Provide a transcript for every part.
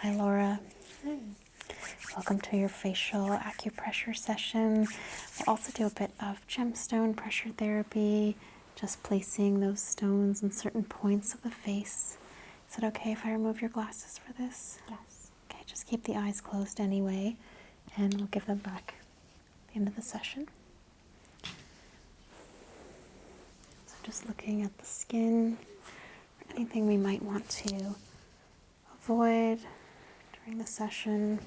Hi, Laura. Hi. Welcome to your facial acupressure session. We'll also do a bit of gemstone pressure therapy, just placing those stones in certain points of the face. Is it okay if I remove your glasses for this? Yes. Okay, just keep the eyes closed anyway, and we'll give them back at the end of the session. So just looking at the skin, anything we might want to avoid during the session.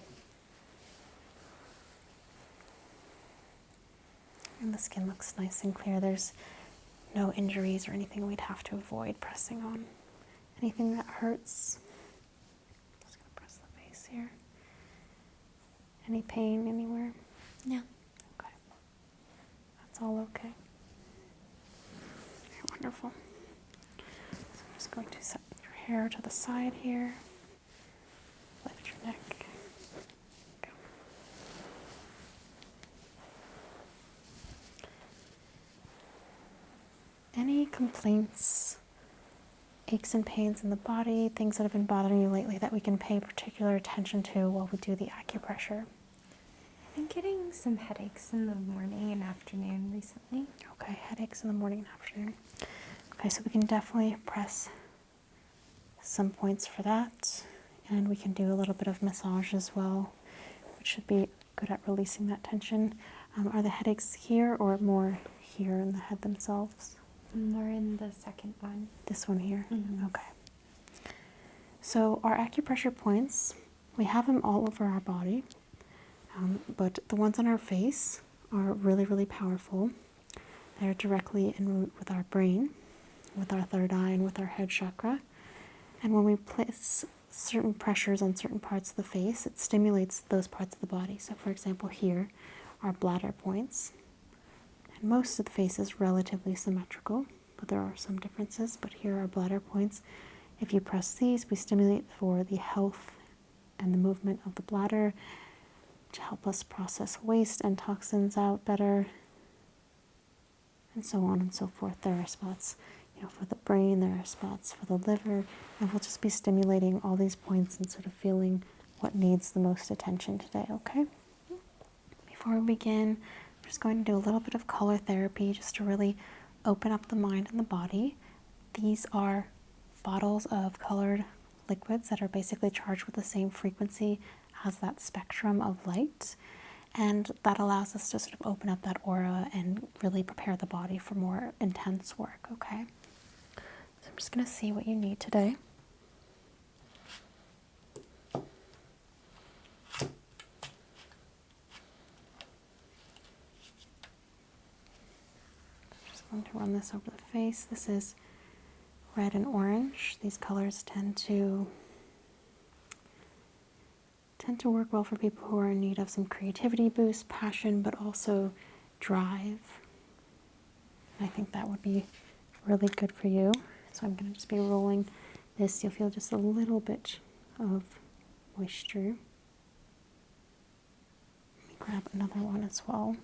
And the skin looks nice and clear. There's no injuries or anything we'd have to avoid pressing on. Anything that hurts. Just gonna press the face here. Any pain anywhere? No. Okay. That's all okay. Okay, wonderful. So I'm just going to set your hair to the side here. Lift your neck. Go. Any complaints, aches and pains in the body, things that have been bothering you lately that we can pay particular attention to while we do the acupressure? I've been getting some headaches in the morning and afternoon recently. Okay, headaches in the morning and afternoon. Okay, so we can definitely press some points for that. And we can do a little bit of massage as well, which should be good at releasing that tension. Are the headaches here or more here in the head themselves? More in the second one. This one here? Mm-hmm. Okay. So our acupressure points, we have them all over our body, but the ones on our face are really, really powerful. They're directly en route with our brain, with our third eye, and with our head chakra. And when we place certain pressures on certain parts of the face, it stimulates those parts of the body. So for example, here are bladder points. And most of the face is relatively symmetrical, but there are some differences. But here are bladder points. If you press these, we stimulate for the health and the movement of the bladder to help us process waste and toxins out better, and so on and so forth. There are spots, for the brain, there are spots for the liver, and we'll just be stimulating all these points and sort of feeling what needs the most attention today, okay? Before we begin, I'm just going to do a little bit of color therapy just to really open up the mind and the body. These are bottles of colored liquids that are basically charged with the same frequency as that spectrum of light. And that allows us to sort of open up that aura and really prepare the body for more intense work, okay? So I'm just going to see what you need today. Just going to run this over the face. This is red and orange. These colors tend to work well for people who are in need of some creativity boost, passion, but also drive. I think that would be really good for you. So I'm going to just be rolling this. You'll feel just a little bit of moisture. Let me grab another one as well.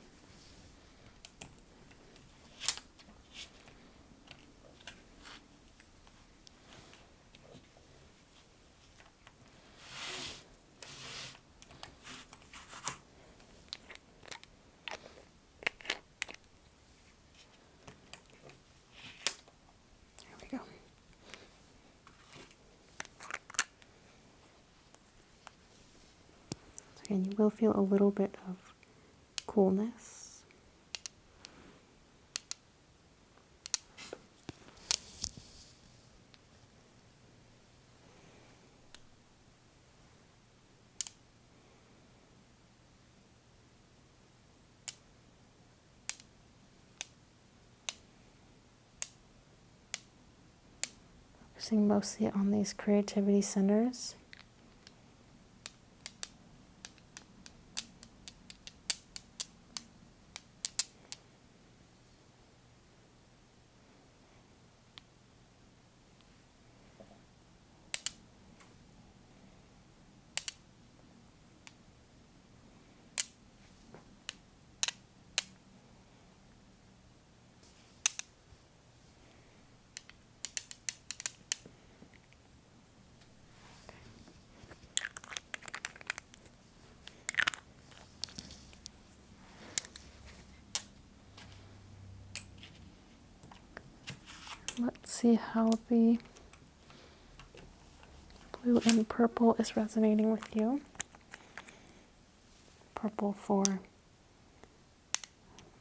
There we go. So again, you will feel a little bit of coolness. Focusing mostly on these creativity centers. Let's see how the blue and purple is resonating with you. Purple for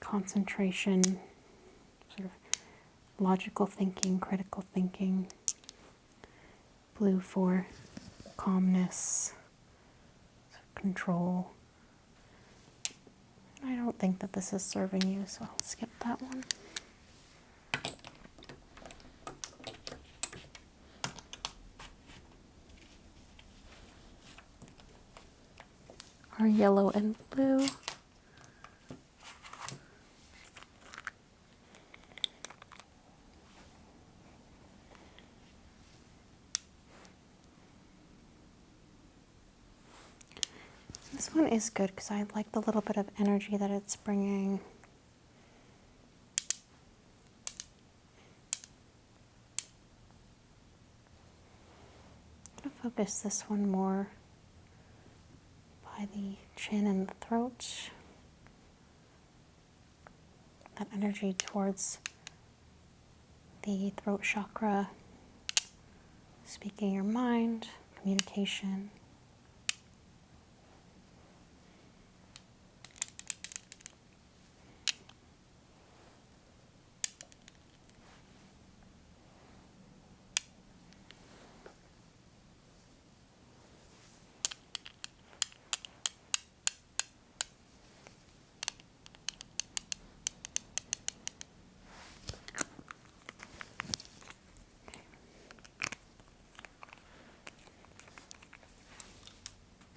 concentration, sort of logical thinking, critical thinking. Blue for calmness, control. I don't think that this is serving you, so I'll skip that one. Our yellow and blue. This one is good because I like the little bit of energy that it's bringing. I'm going to focus this one more by the chin and the throat. That energy towards the throat chakra, speaking your mind, communication.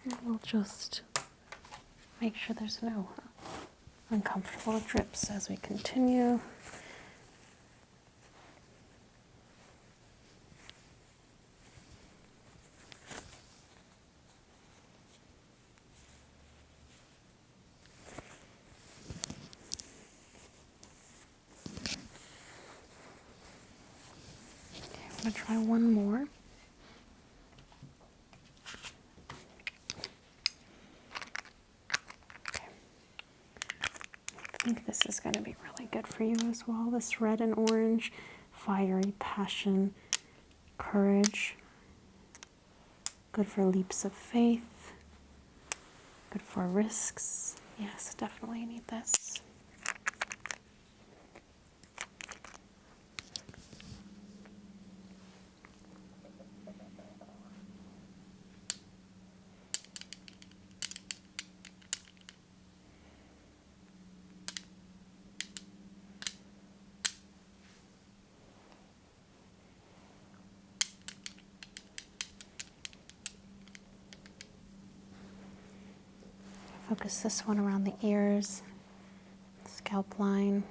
And we'll just make sure there's no uncomfortable drips as we continue. Okay, I'm going to try one more. I think this is going to be really good for you as well. This red and orange, fiery passion, courage. Good for leaps of faith. Good for risks. Yes, definitely need this. Focus this one around the ears, scalp line.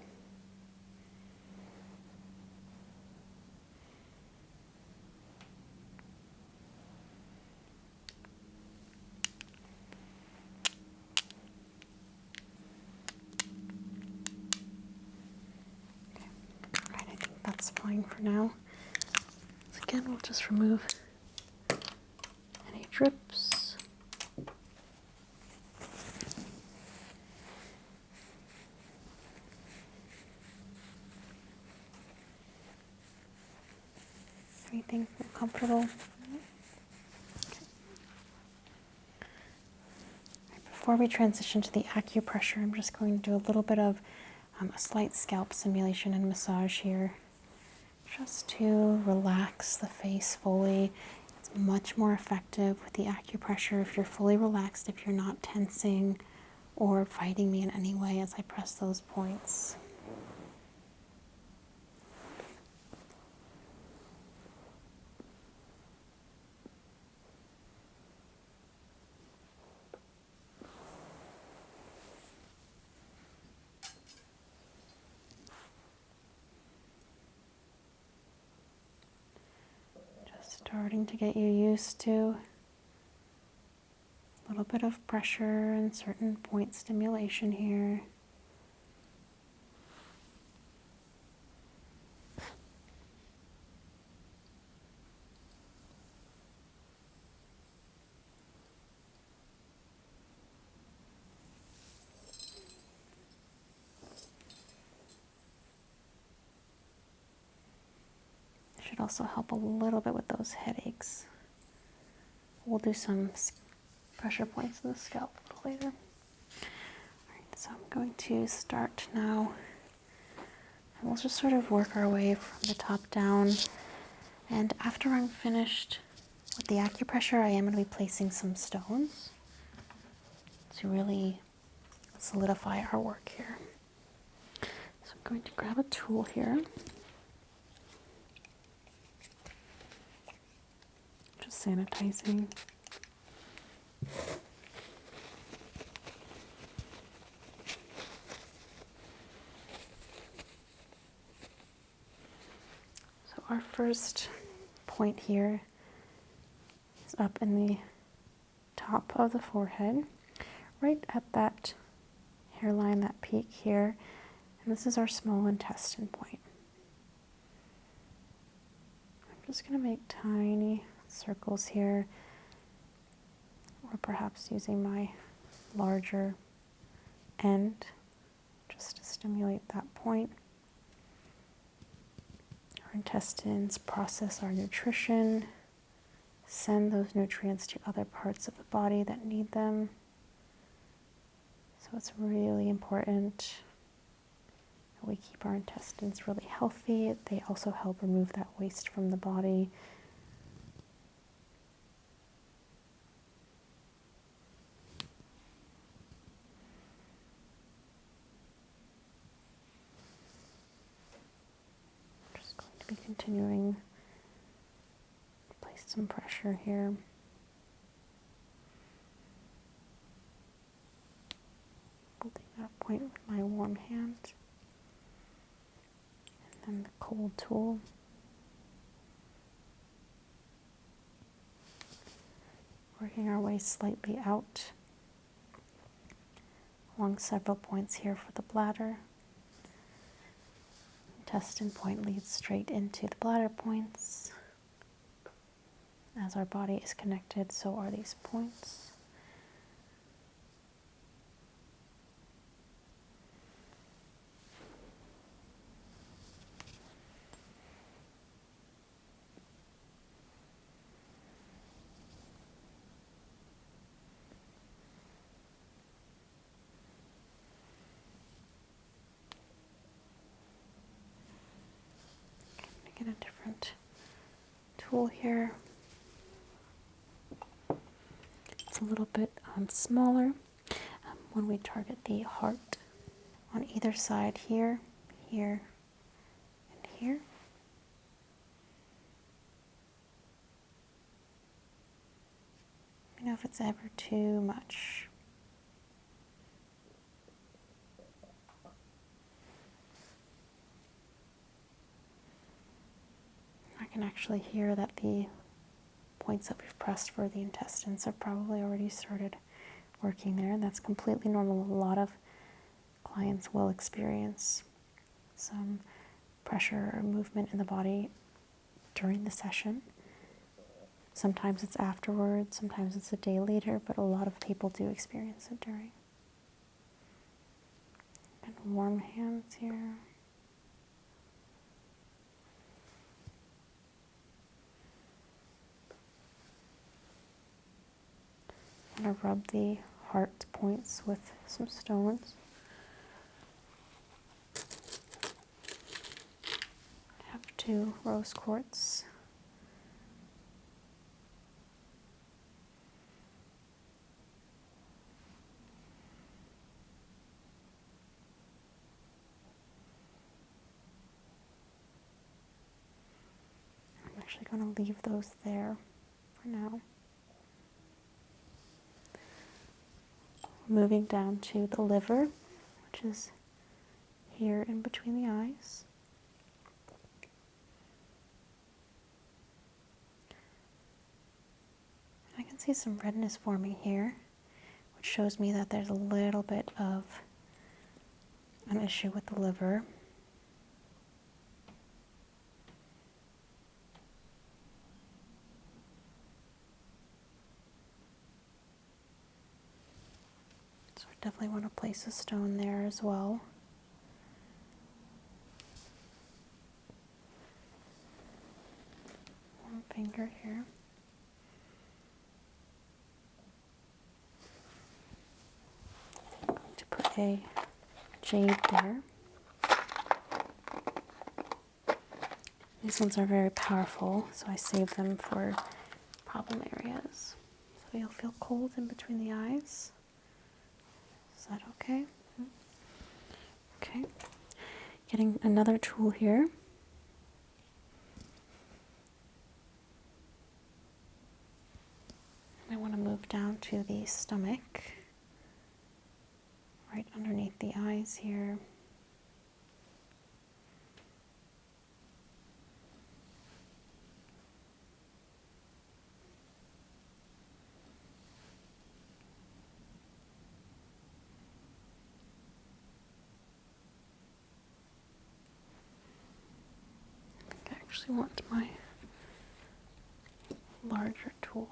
Okay. All right, I think that's fine for now. So again, we'll just remove any drips. Anything feel comfortable? Okay. Right, before we transition to the acupressure, I'm just going to do a little bit of a slight scalp simulation and massage here, just to relax the face fully. It's much more effective with the acupressure if you're fully relaxed, if you're not tensing or fighting me in any way as I press those points. Starting to get you used to a little bit of pressure and certain point stimulation here. Should also help a little bit with those headaches. We'll do some pressure points in the scalp a little later. Alright, so I'm going to start now. And we'll just sort of work our way from the top down. And after I'm finished with the acupressure, I am going to be placing some stones to really solidify our work here. So I'm going to grab a tool here. Just sanitizing. So our first point here is up in the top of the forehead, right at that hairline, that peak here. And this is our small intestine point. I'm just going to make tiny circles here, or perhaps using my larger end just to stimulate that point. Our intestines process our nutrition, send those nutrients to other parts of the body that need them. So it's really important that we keep our intestines really healthy. They also help remove that waste from the body. Just going to be continuing to place some pressure here. Holding that point with my warm hand. And then the cold tool. Working our way slightly out along several points here for the bladder. Intestine point leads straight into the bladder points. As our body is connected, so are these points. Get a different tool here. It's a little bit smaller when we target the heart on either side here, here, and here. Let me know if it's ever too much. I can actually hear that the points that we've pressed for the intestines have probably already started working there, and that's completely normal. A lot of clients will experience some pressure or movement in the body during the session. Sometimes it's afterwards, sometimes it's a day later, but a lot of people do experience it during. And warm hands here. I'm going to rub the heart points with some stones. I have 2 rose quartz. I'm actually going to leave those there for now. Moving down to the liver, which is here in between the eyes. I can see some redness forming here, which shows me that there's a little bit of an issue with the liver. So I definitely want to place a stone there as well. finger here. I'm going to put a jade there. These ones are very powerful, so I save them for problem areas. So you'll feel cold in between the eyes. Is that okay? Okay. Getting another tool here. I want to move down to the stomach, right underneath the eyes here. I actually want my larger tool.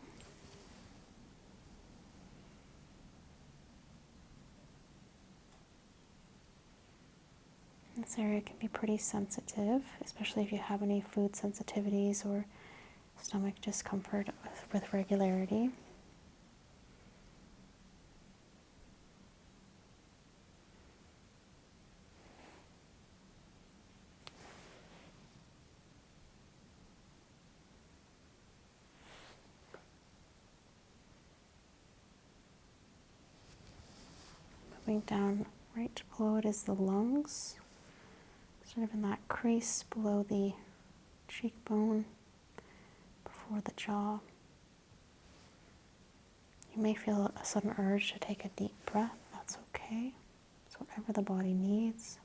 This area can be pretty sensitive, especially if you have any food sensitivities or stomach discomfort with regularity. Moving down right below it is the lungs, sort of in that crease below the cheekbone, before the jaw. You may feel a sudden urge to take a deep breath. That's okay. It's whatever the body needs.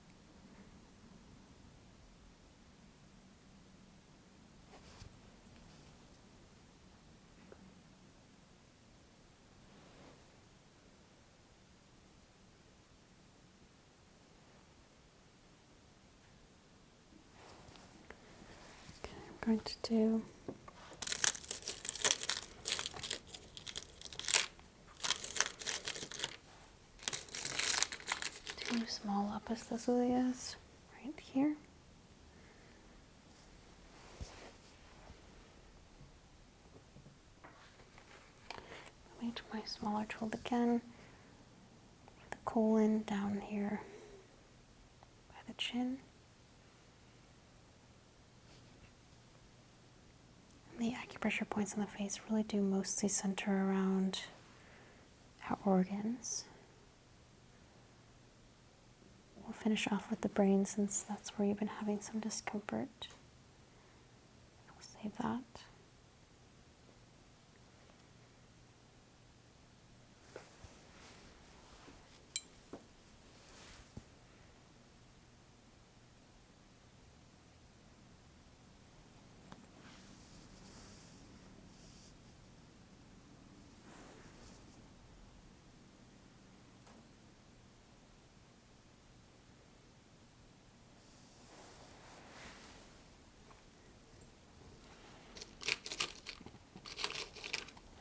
Okay, I'm going to do two small lapis lazulias right here. Moving to my smaller tool again, the colon down here by the chin. And the acupressure points on the face really do mostly center around our organs. We'll finish off with the brain since that's where you've been having some discomfort. We'll save that.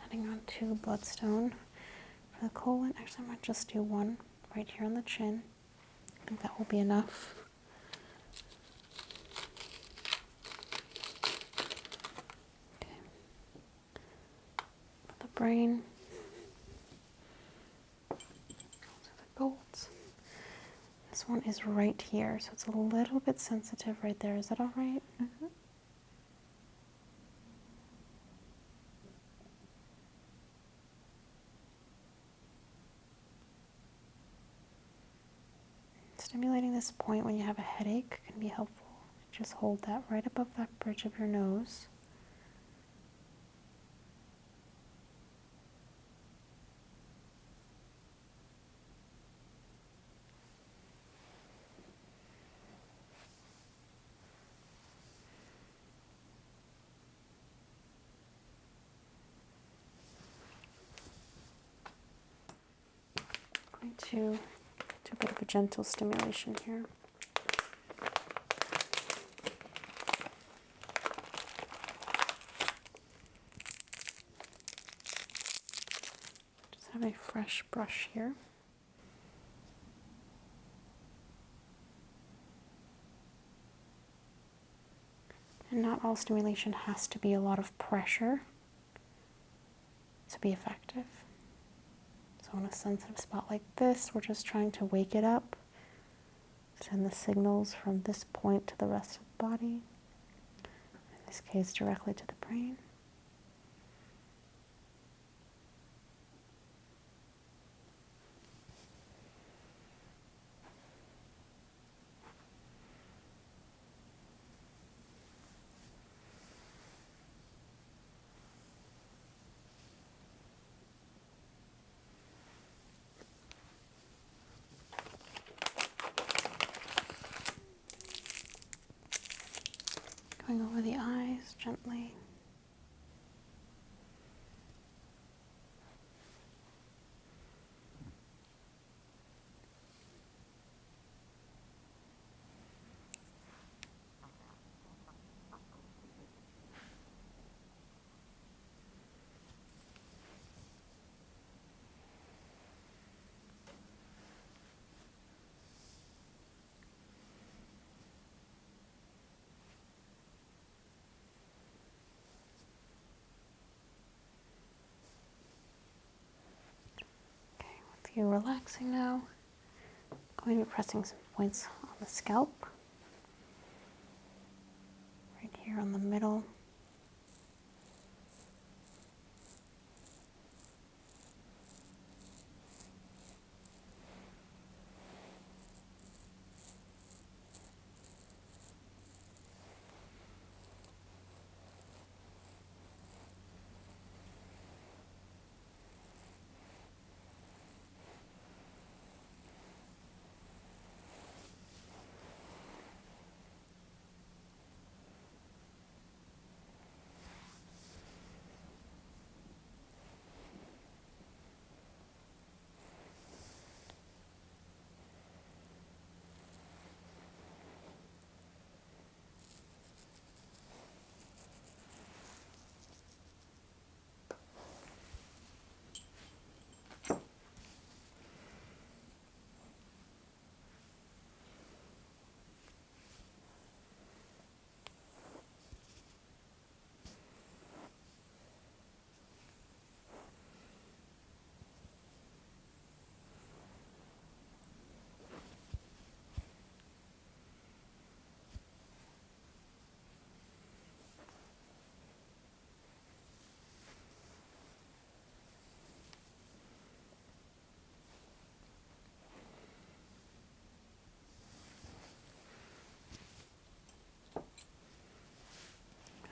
Adding on to bloodstone for the colon. Actually, I might just do one right here on the chin. I think that will be enough. Okay. For the brain. To the golds. This one is right here, so it's a little bit sensitive right there. Is that all right? Mm-hmm. Stimulating this point when you have a headache can be helpful. Just hold that right above that bridge of your nose. I'm going to do a bit of a gentle stimulation here. Just have a fresh brush here. And not all stimulation has to be a lot of pressure to be effective. So on a sensitive spot like this, we're just trying to wake it up, send the signals from this point to the rest of the body, in this case directly to the brain. Going over the eyes gently. With you relaxing now, I'm going to be pressing some points on the scalp, right here on the middle.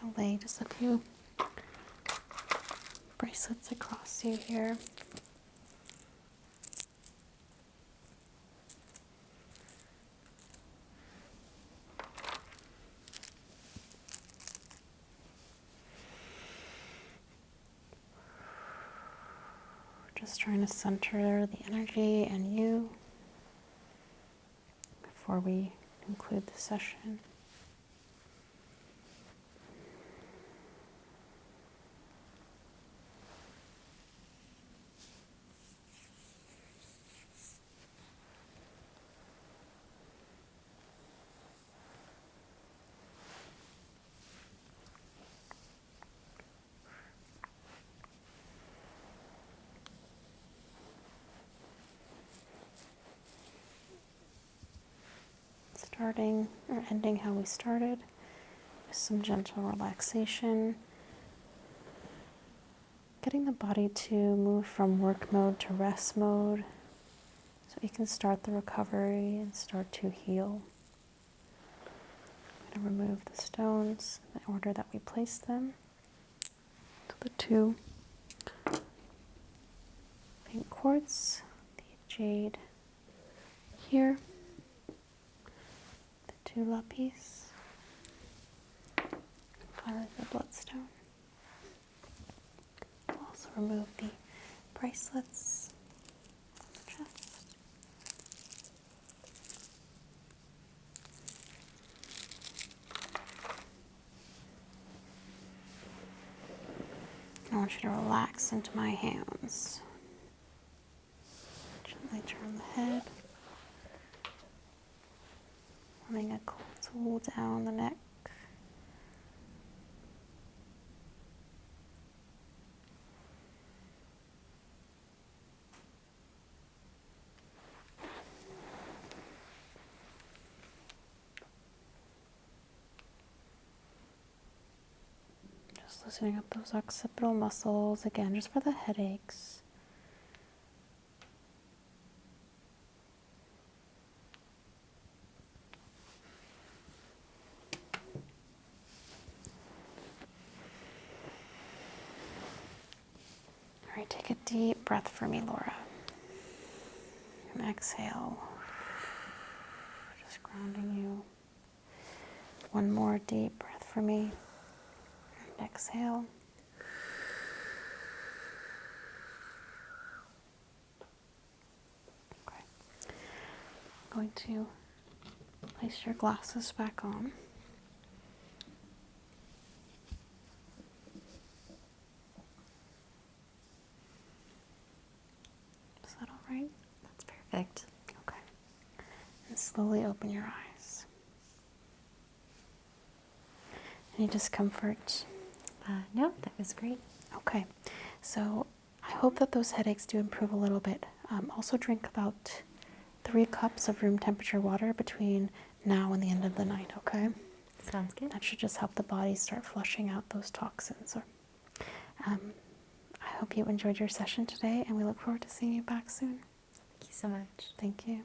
I'll lay just a few bracelets across you here. Just trying to center the energy and you before we conclude the session. Starting or ending how we started, with some gentle relaxation, getting the body to move from work mode to rest mode so we can start the recovery and start to heal. I'm going to remove the stones in the order that we placed them. So the two pink quartz, the jade here, two lapis, finally the bloodstone. I'll also remove the bracelets on the chest. I want you to relax into my hands. Gently turn the head. Running a cool tool down the neck, loosening up those occipital muscles again, just for the headaches. All right, take a deep breath for me, Laura. And exhale. Just grounding you. One more deep breath for me. And exhale. Okay. I'm going to place your glasses back on. Is that all right? That's perfect. Okay. And slowly open your eyes. Any discomfort? No, that was great. Okay. So I hope that those headaches do improve a little bit. Also drink about 3 cups of room temperature water between now and the end of the night, okay? Sounds good. That should just help the body start flushing out those toxins. I hope you enjoyed your session today, and we look forward to seeing you back soon. Thank you so much. Thank you.